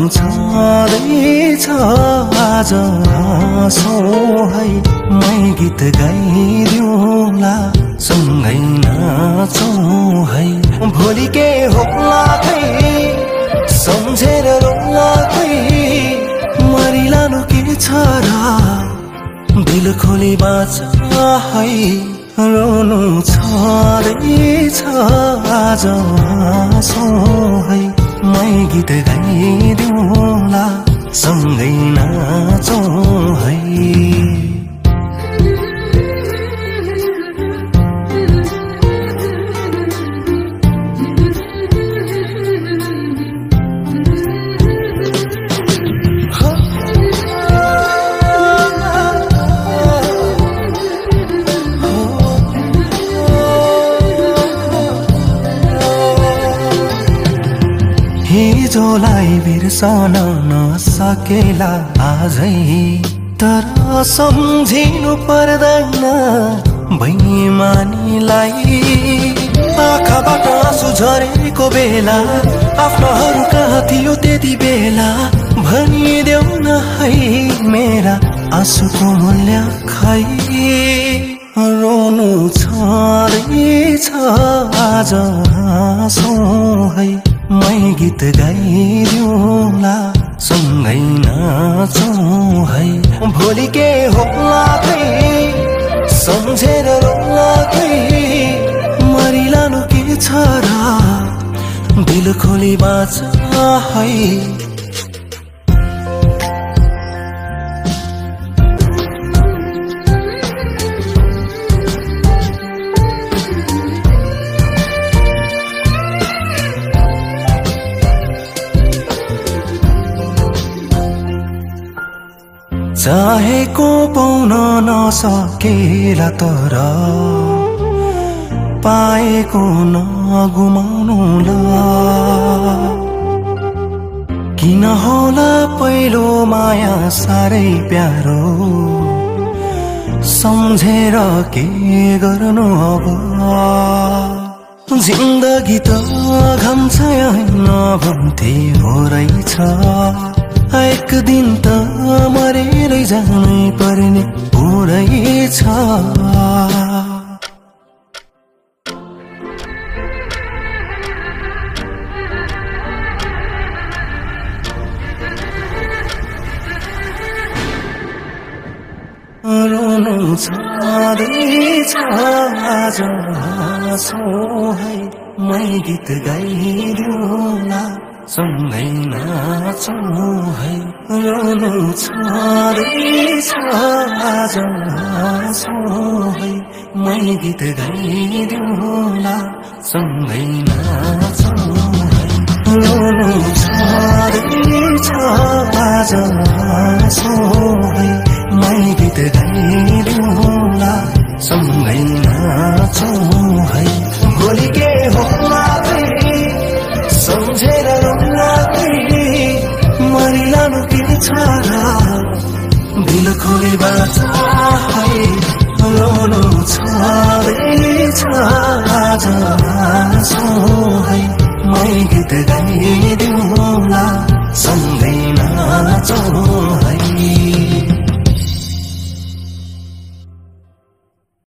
छँदैछ आज हाँसौँ है मै गीत गाइदिउँला सँगै नाचौँ है भोलि के होला खै सम्झेर रोला खै मरिलानु के छ र दिल खोली बाँच है रोनु छँदैछ आज हाँसौँ है मै गीत गाइदिउँला सँगै नाचौँ है हिजोलाई बिर्सन नसकेला आजै तर सम्झिनु पर्दैन बेइमानीलाई आँखाबाट आँसु झरेको बेला आफ्नोहरू कहाँ थियो त्यति बेला भनिदेऊ न है मेरा आँसुको मूल्य खै रोनु छँदैछ आज हाँसौँ है मै गीत गाइदिउँला सँगै नाचौँ है भोलि के होला खै सम्झेर रोला खै मरिलानु के छ र दिल खोली बाँच है चाहेको पाउन नसकेला तर पाएको नगुमाउनुला किन होला पहिलो माया साह्रै प्यारो सम्झेर के गर्नु अब जिन्दगी त घम छैन भन्थे हो रहेछ एक दिन त मरेरै जानै पर्ने हो रहेछ रोनु छँदैछ आज हाँसौँ है मै गीत गाइदिउँला सँगै नाचौँ है रोनु छँदैछ आज हाँसौँ है मै गीत गाइदिउँला सँगै नाचौँ है रोनु छँदैछ आज हाँसौँ है मै गीत गाइदिउँला सँगै नाचौँ है भोलि के होला सम्झेर रोला मरिलानु के छ र दिल खोली बाँच है रोनु छँदैछ आज हाँसौँ है मै गीत गाइदिउँला